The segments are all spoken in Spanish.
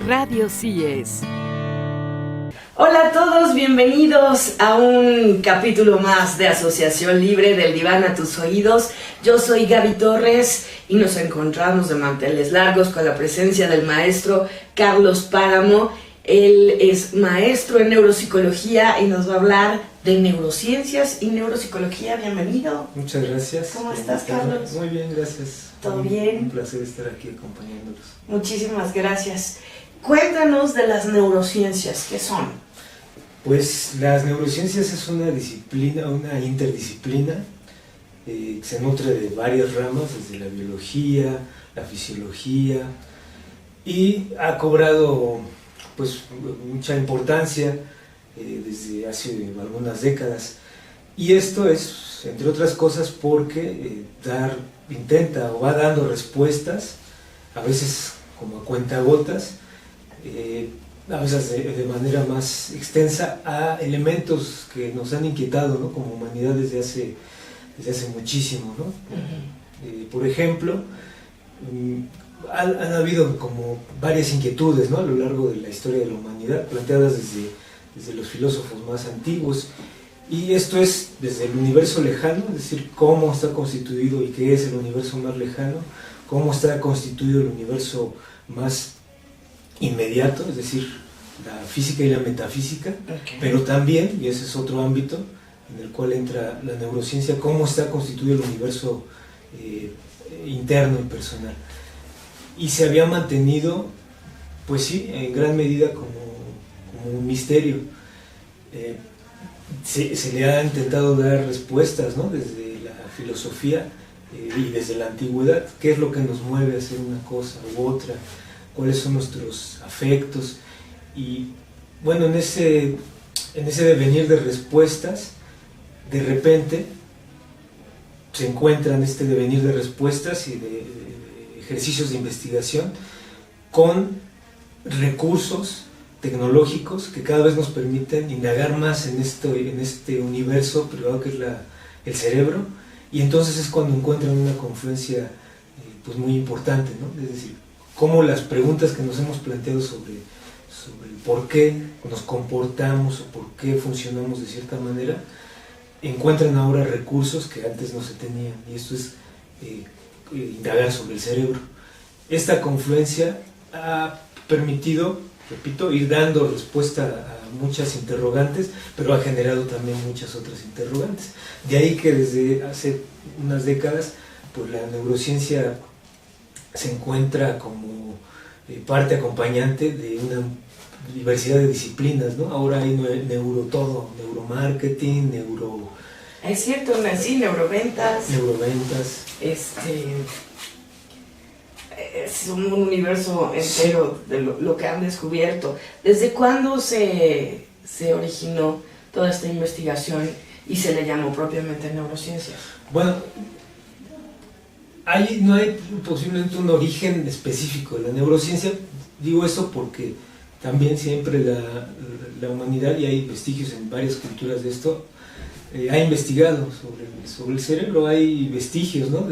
Radio CIES. Hola a todos, bienvenidos a un capítulo más de Asociación Libre del Diván a tus oídos. Yo soy Gaby Torres y nos encontramos de manteles largos con la presencia del maestro Carlos Páramo. Él es maestro en neuropsicología y nos va a hablar de neurociencias y neuropsicología. Bienvenido. Muchas gracias. ¿Cómo estás, Carlos? Muy bien, gracias. ¿Todo bien? Un placer estar aquí acompañándolos. Muchísimas gracias. Cuéntanos de las neurociencias, ¿qué son? Pues las neurociencias es una disciplina, una interdisciplina que se nutre de varias ramas, desde la biología, la fisiología, y ha cobrado pues mucha importancia desde hace algunas décadas. Y esto es, entre otras cosas, porque intenta o va dando respuestas, a veces como a cuentagotas, a veces de manera más extensa, a elementos que nos han inquietado, ¿no?, como humanidad desde hace muchísimo, ¿no? Por ejemplo, han habido como varias inquietudes, ¿no?, a lo largo de la historia de la humanidad, planteadas desde los filósofos más antiguos. Y esto es desde el universo lejano, es decir, cómo está constituido y qué es el universo más lejano, cómo está constituido el universo más inmediato, es decir, la física y la metafísica, pero también, y ese es otro ámbito en el cual entra la neurociencia, cómo está constituido el universo interno y personal. Y se había mantenido, pues sí, en gran medida como un misterio. Se le ha intentado dar respuestas, ¿no?, desde la filosofía y desde la antigüedad, qué es lo que nos mueve a hacer una cosa u otra, cuáles son nuestros afectos. Y bueno, en ese devenir de respuestas, de repente se encuentran este devenir de respuestas y de ejercicios de investigación con recursos tecnológicos que cada vez nos permiten indagar más en este universo privado que es el cerebro, y entonces es cuando encuentran una confluencia pues muy importante, ¿no? Es decir, cómo las preguntas que nos hemos planteado sobre el por qué nos comportamos o por qué funcionamos de cierta manera, encuentran ahora recursos que antes no se tenían, y esto es indagar sobre el cerebro. Esta confluencia ha permitido, repito, ir dando respuesta a muchas interrogantes, pero ha generado también muchas otras interrogantes. De ahí que desde hace unas décadas, pues la neurociencia se encuentra como parte acompañante de una diversidad de disciplinas, ¿no? Ahora hay neurotodo, neuromarketing, Es cierto, sí, neuroventas. Es un universo entero de lo que han descubierto. ¿Desde cuándo se originó toda esta investigación y se le llamó propiamente neurociencias? Bueno, no hay posiblemente un origen específico de la neurociencia. Digo eso porque también siempre la humanidad, y hay vestigios en varias culturas de esto, ha investigado sobre el cerebro. Hay vestigios, ¿no?,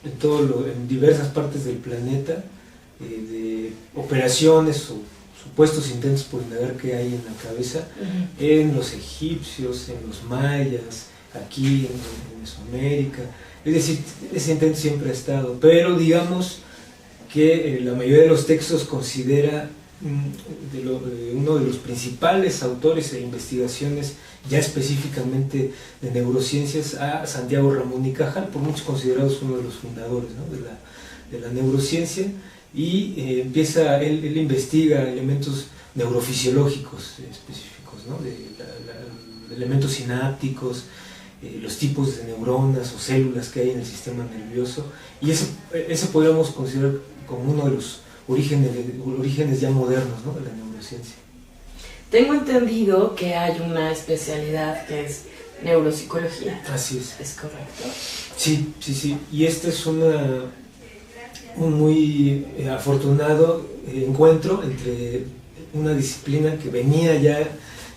en diversas partes del planeta, de operaciones o supuestos intentos por indagar qué hay en la cabeza, en los egipcios, en los mayas, aquí en Mesoamérica. Es decir, ese intento siempre ha estado, pero digamos que la mayoría de los textos considera uno de los principales autores e investigaciones ya específicamente de neurociencias a Santiago Ramón y Cajal, por muchos considerados uno de los fundadores, ¿no?, de la neurociencia, y él investiga elementos neurofisiológicos específicos, ¿no?, de elementos sinápticos, los tipos de neuronas o células que hay en el sistema nervioso, y ese podríamos considerar como uno de los orígenes ya modernos, ¿no?, de la neurociencia. Tengo entendido que hay una especialidad que es neuropsicología. Así es. ¿Es correcto? Sí. Y este es un muy afortunado encuentro entre una disciplina que venía ya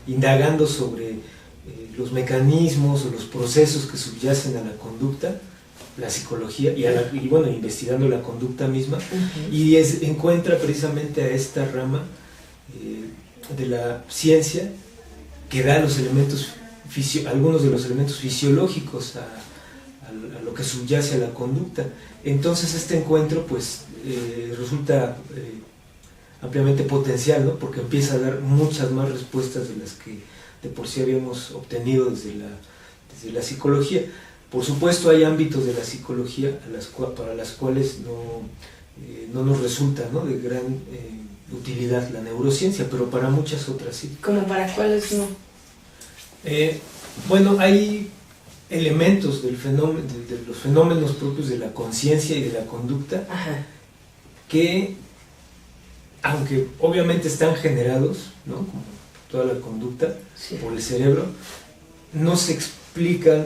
indagando sobre los mecanismos o los procesos que subyacen a la conducta la psicología y bueno, investigando la conducta misma, y encuentra precisamente a esta rama de la ciencia que da los elementos algunos de los elementos fisiológicos a lo que subyace a la conducta. Entonces este encuentro pues resulta ampliamente potencial, ¿no? Porque empieza a dar muchas más respuestas de las que de por sí habíamos obtenido desde la psicología. Por supuesto hay ámbitos de la psicología para las cuales no nos resulta, ¿no?, de gran utilidad la neurociencia, pero para muchas otras sí. ¿Cómo para cuáles no? Bueno, hay elementos de los fenómenos propios de la conciencia y de la conducta, ajá, que, aunque obviamente están generados, ¿no?, como toda la conducta, sí, por el cerebro, no se explican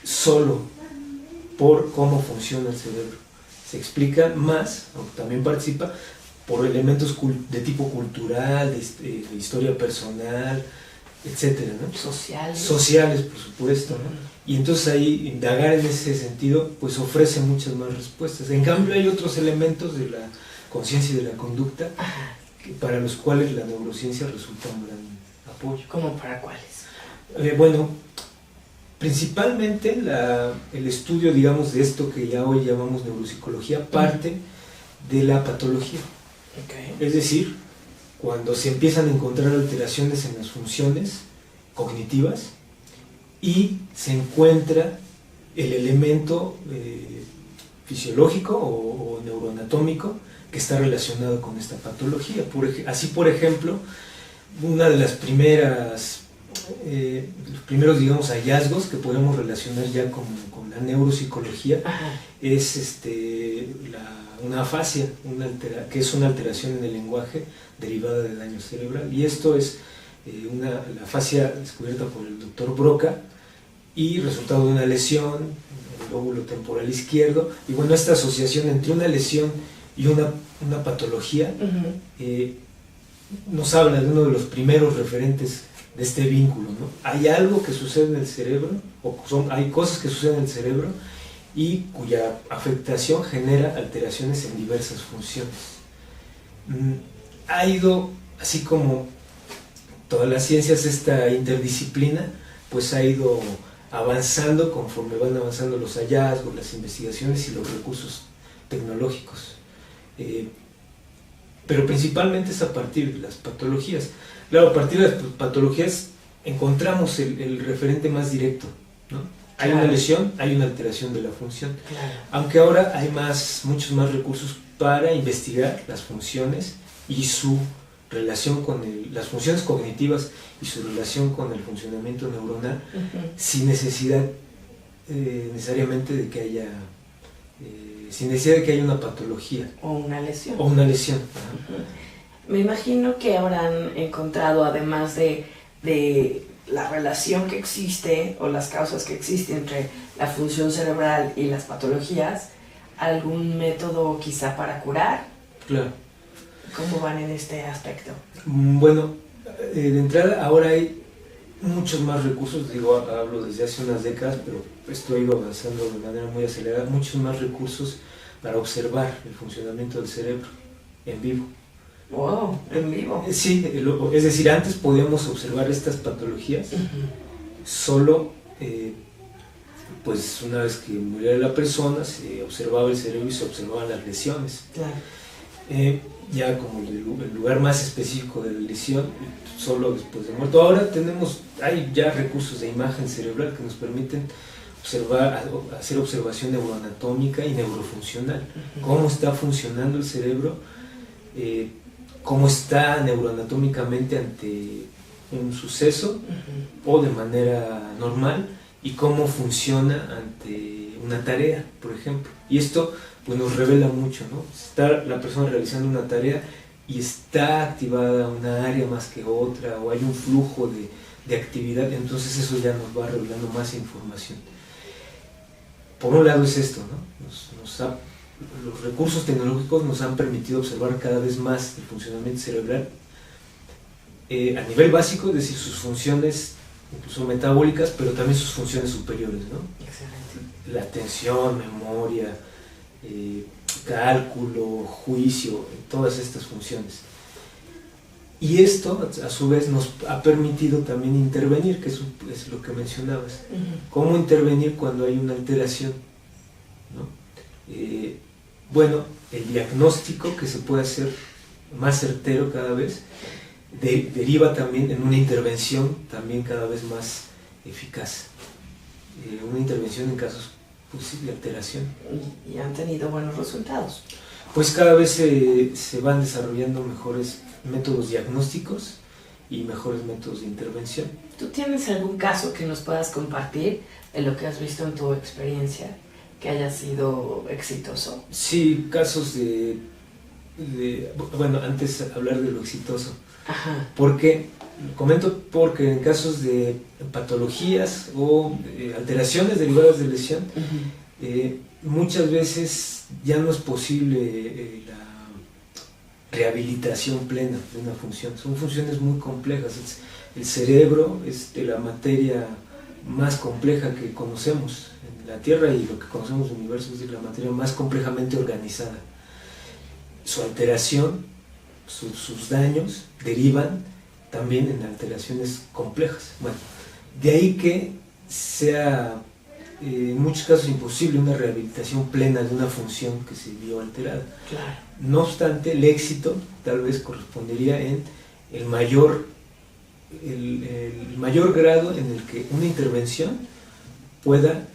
solo por cómo funciona el cerebro. Se explica más, aunque también participa, por elementos de tipo cultural, de historia personal, etcétera, ¿no? Sociales, por supuesto, ¿no? Y entonces ahí indagar en ese sentido pues ofrece muchas más respuestas. En cambio hay otros elementos de la conciencia y de la conducta para los cuales la neurociencia resulta un gran apoyo. ¿Cómo para cuáles? Bueno, principalmente el estudio, digamos, de esto que ya hoy llamamos neuropsicología parte de la patología. Okay. Es decir, cuando se empiezan a encontrar alteraciones en las funciones cognitivas y se encuentra el elemento fisiológico o neuroanatómico que está relacionado con esta patología. Así, por ejemplo, una de las los primeros, digamos, hallazgos que podemos relacionar ya con la neuropsicología, ajá, es una afasia, que es una alteración en el lenguaje derivada de daño cerebral, y esto es la afasia descubierta por el doctor Broca y resultado de una lesión en el lóbulo temporal izquierdo. Y bueno, esta asociación entre una lesión y una patología nos habla de uno de los primeros referentes de este vínculo, ¿no? Hay algo que sucede en el cerebro, hay cosas que suceden en el cerebro y cuya afectación genera alteraciones en diversas funciones. Ha ido, así como todas las ciencias, esta interdisciplina, pues ha ido avanzando conforme van avanzando los hallazgos, las investigaciones y los recursos tecnológicos. Pero principalmente es a partir de las patologías. Claro, a partir de las patologías encontramos el referente más directo, ¿no? Hay una lesión, hay una alteración de la función. Claro. Aunque ahora hay muchos más recursos para investigar las funciones y su relación con las funciones cognitivas y su relación con el funcionamiento neuronal, sin necesidad necesariamente de que haya una patología o una lesión. Uh-huh. Me imagino que habrán encontrado, además de la relación que existe o las causas que existen entre la función cerebral y las patologías, algún método quizá para curar. Claro. ¿Cómo van en este aspecto? Bueno, de entrada ahora hay muchos más recursos, hablo desde hace unas décadas, pero esto ha ido avanzando de manera muy acelerada, muchos más recursos para observar el funcionamiento del cerebro en vivo. ¡Wow! ¿En vivo? Sí, es decir, antes podíamos observar estas patologías solo, pues una vez que muriera la persona, se observaba el cerebro y se observaban las lesiones. Claro. Ya como el lugar más específico de la lesión, solo después de muerto. Ahora hay ya recursos de imagen cerebral que nos permiten hacer observación neuroanatómica y neurofuncional. Cómo está funcionando el cerebro, cómo está neuroanatómicamente ante un suceso o de manera normal, y cómo funciona ante una tarea, por ejemplo. Y esto pues nos revela mucho, ¿no? Está la persona realizando una tarea y está activada una área más que otra, o hay un flujo de actividad, entonces eso ya nos va revelando más información. Por un lado es esto, ¿no? Los recursos tecnológicos nos han permitido observar cada vez más el funcionamiento cerebral a nivel básico, es decir, sus funciones incluso metabólicas, pero también sus funciones superiores, ¿no? Excelente. La atención, memoria, cálculo, juicio, todas estas funciones. Y esto, a su vez, nos ha permitido también intervenir, que es lo que mencionabas. ¿Cómo intervenir cuando hay una alteración? ¿No? Bueno, el diagnóstico que se puede hacer más certero cada vez deriva también en una intervención también cada vez más eficaz. Una intervención en casos pues, de alteración. Y han tenido buenos resultados. Pues cada vez se van desarrollando mejores métodos diagnósticos y mejores métodos de intervención. ¿Tú tienes algún caso que nos puedas compartir de lo que has visto en tu experiencia que haya sido exitoso? Sí, casos bueno, antes hablar de lo exitoso. Ajá. Comento porque en casos de patologías o alteraciones derivadas de lesión, muchas veces ya no es posible la rehabilitación plena de una función. Son funciones muy complejas. El cerebro es la materia más compleja que conocemos en la Tierra, y lo que conocemos del universo es la materia más complejamente organizada. Su alteración, sus daños derivan también en alteraciones complejas. Bueno, de ahí que sea en muchos casos imposible una rehabilitación plena de una función que se vio alterada. Claro. No obstante, el éxito tal vez correspondería en el mayor grado en el que una intervención pueda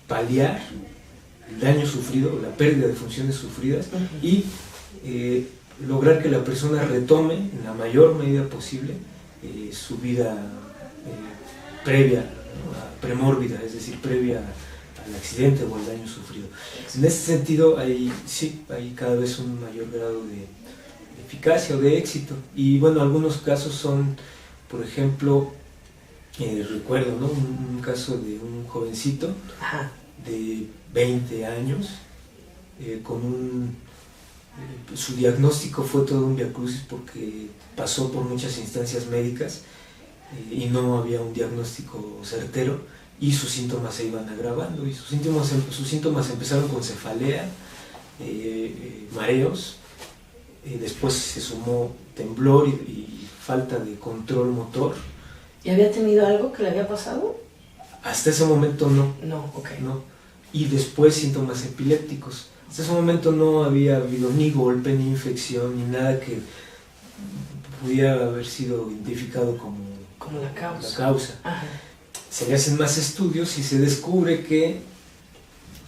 paliar el daño sufrido, la pérdida de funciones sufridas, y lograr que la persona retome en la mayor medida posible su vida previa, ¿no? Premórbida, es decir, previa al accidente o al daño sufrido. En este sentido, hay cada vez un mayor grado de eficacia o de éxito. Y bueno, algunos casos son, por ejemplo, recuerdo, ¿no? un caso de un jovencito de 20 años con su diagnóstico fue todo un viacrucis porque pasó por muchas instancias médicas y no había un diagnóstico certero, y sus síntomas se iban agravando, y sus síntomas empezaron con cefalea, mareos, después se sumó temblor y falta de control motor. ¿Y había tenido algo que le había pasado? Hasta ese momento no. No, ok. No. Y después síntomas epilépticos. Hasta ese momento no había habido ni golpe, ni infección, ni nada que pudiera haber sido identificado como la causa. La causa. Ajá. Se le hacen más estudios y se descubre que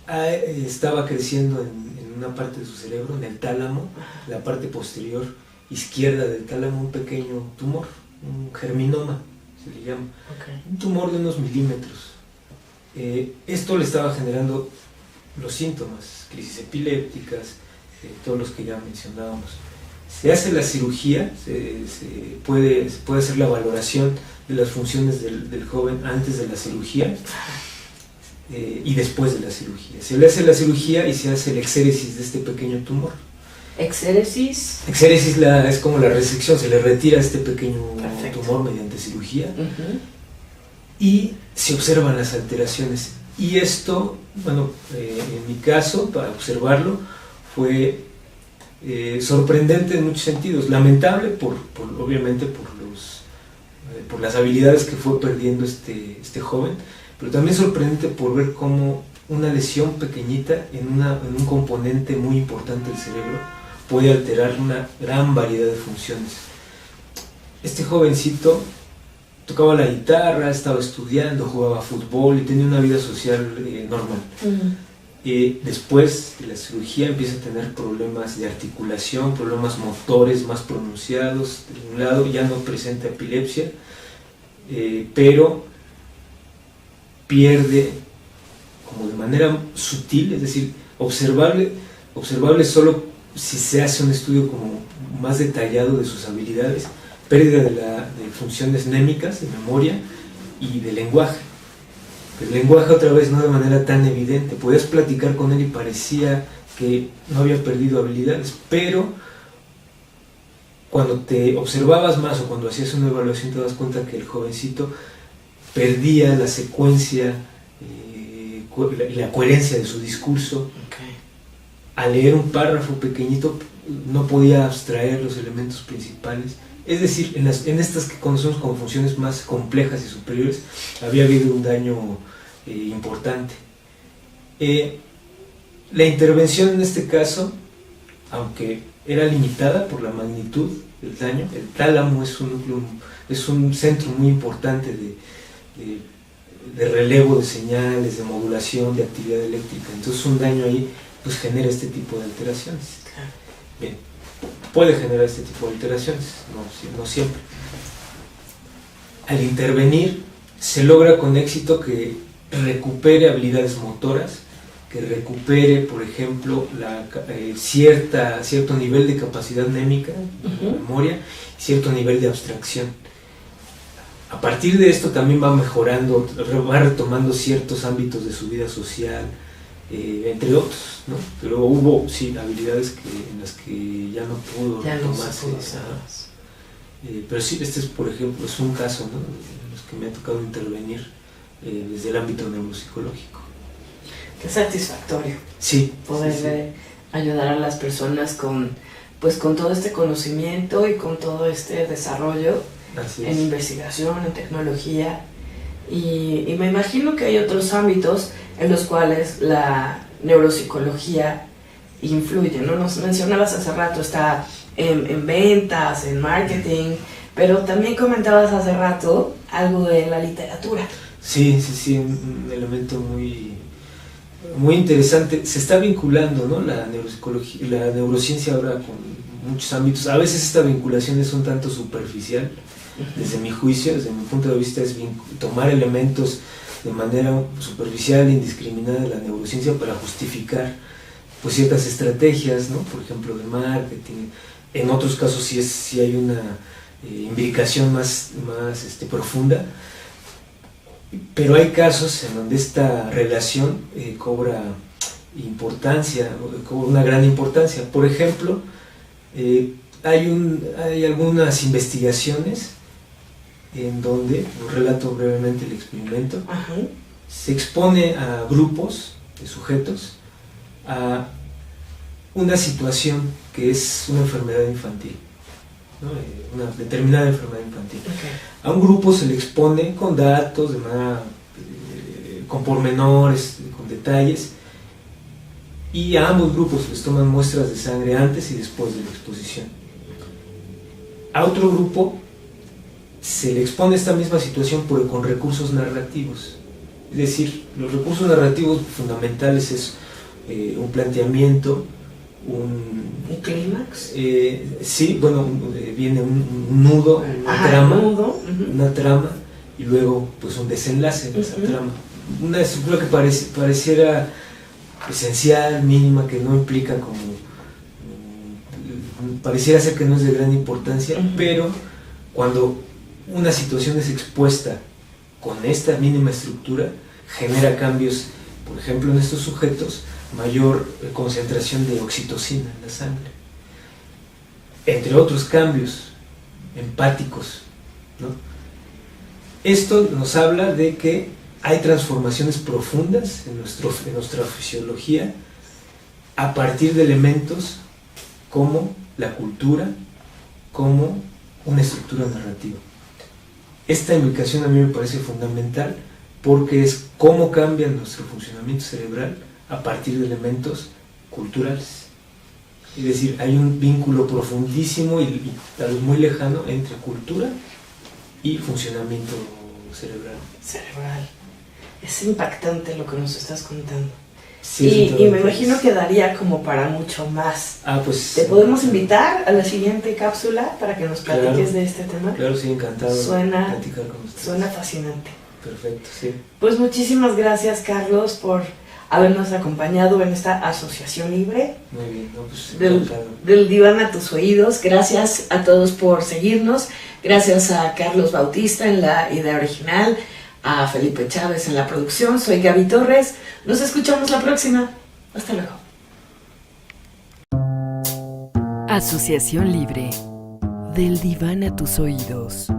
estaba creciendo en una parte de su cerebro, en el tálamo, la parte posterior izquierda del tálamo, un pequeño tumor, un germinoma, se le llama. Okay. Un tumor de unos milímetros. Esto le estaba generando los síntomas, crisis epilépticas, todos los que ya mencionábamos. Se hace la cirugía, se puede hacer la valoración de las funciones del joven antes de la cirugía y después de la cirugía. Se le hace la cirugía y se hace el exéresis de este pequeño tumor. ¿Exéresis? Exéresis es como la resección, se le retira este pequeño tumor mediante cirugía. Y se observan las alteraciones. Y esto, bueno, en mi caso, para observarlo, fue sorprendente en muchos sentidos. Lamentable, obviamente, por las habilidades que fue perdiendo este joven, pero también sorprendente por ver cómo una lesión pequeñita en un componente muy importante del cerebro puede alterar una gran variedad de funciones. Este jovencito tocaba la guitarra, estaba estudiando, jugaba fútbol y tenía una vida social normal. Después de la cirugía empieza a tener problemas de articulación, problemas motores más pronunciados. De un lado ya no presenta epilepsia, pero pierde como de manera sutil, es decir, observable solo si se hace un estudio como más detallado de sus habilidades, pérdida de funciones némicas, de memoria y de lenguaje. El lenguaje otra vez no de manera tan evidente, podías platicar con él y parecía que no había perdido habilidades, pero cuando te observabas más o cuando hacías una evaluación te das cuenta que el jovencito perdía la secuencia y la coherencia de su discurso. Okay. Al leer un párrafo pequeñito no podía abstraer los elementos principales. Es decir, en estas que conocemos como funciones más complejas y superiores, había habido un daño importante. La intervención en este caso, aunque era limitada por la magnitud del daño, el tálamo es un centro muy importante de relevo de señales, de modulación, de actividad eléctrica. Entonces un daño ahí pues genera este tipo de alteraciones. Bien, puede generar este tipo de alteraciones, no siempre. Al intervenir se logra con éxito que recupere habilidades motoras, que recupere, por ejemplo, cierto nivel de capacidad mnémica, de memoria, cierto nivel de abstracción. A partir de esto también va mejorando, va retomando ciertos ámbitos de su vida social, entre otros, ¿no? Pero hubo, sí, habilidades en las que ya no pudo retomarse. Pero sí, este es, por ejemplo, es un caso, ¿no?, en los que me ha tocado intervenir desde el ámbito neuropsicológico. Qué satisfactorio. Sí. Poder ayudar a las personas con todo este conocimiento y con todo este desarrollo en investigación, en tecnología. Y me imagino que hay otros ámbitos en los cuales la neuropsicología influye, ¿no? Nos mencionabas hace rato, está en ventas, en marketing, pero también comentabas hace rato algo de la literatura. Sí, un elemento muy interesante. Se está vinculando, ¿no?, la neuropsicología, la neurociencia ahora con muchos ámbitos. A veces esta vinculación es un tanto superficial, desde mi juicio, desde mi punto de vista, es tomar elementos de manera superficial e indiscriminada de la neurociencia para justificar pues ciertas estrategias, ¿no?, por ejemplo, de marketing. En otros casos sí hay una imbricación más profunda, pero hay casos en donde esta relación cobra una gran importancia. Por ejemplo, hay algunas investigaciones en donde, relato brevemente el experimento, se expone a grupos de sujetos a una situación que es una enfermedad infantil, ¿no?, una determinada enfermedad infantil. A un grupo se le expone con datos, de manera, con pormenores, con detalles, y a ambos grupos les toman muestras de sangre antes y después de la exposición. A otro grupo se le expone esta misma situación pero con recursos narrativos. Es decir, los recursos narrativos fundamentales es un planteamiento, ¿un clímax? Sí, bueno, viene un nudo, una trama, y luego pues un desenlace de esa trama. Una estructura que pareciera esencial, mínima, que no implica pareciera ser que no es de gran importancia, pero cuando una situación es expuesta con esta mínima estructura, genera cambios, por ejemplo, en estos sujetos, mayor concentración de oxitocina en la sangre, entre otros cambios empáticos, ¿no? Esto nos habla de que hay transformaciones profundas en nuestra fisiología a partir de elementos como la cultura, como una estructura narrativa. Esta implicación a mí me parece fundamental porque es cómo cambia nuestro funcionamiento cerebral a partir de elementos culturales. Es decir, hay un vínculo profundísimo y tal vez muy lejano entre cultura y funcionamiento cerebral. Es impactante lo que nos estás contando. Sí, y me imagino que daría como para mucho más. Pues ¿te podemos invitar a la siguiente cápsula para que nos platiques de este tema? Claro, sí, encantado de platicar con ustedes. Suena fascinante. Perfecto, sí. Pues muchísimas gracias, Carlos, por habernos acompañado en esta asociación libre. Muy bien, pues, del diván a tus oídos. Gracias a todos por seguirnos. Gracias a Carlos Bautista en la idea original, a Felipe Chávez en la producción. Soy Gaby Torres. Nos escuchamos la próxima. Hasta luego. Asociación Libre. Del diván a tus oídos.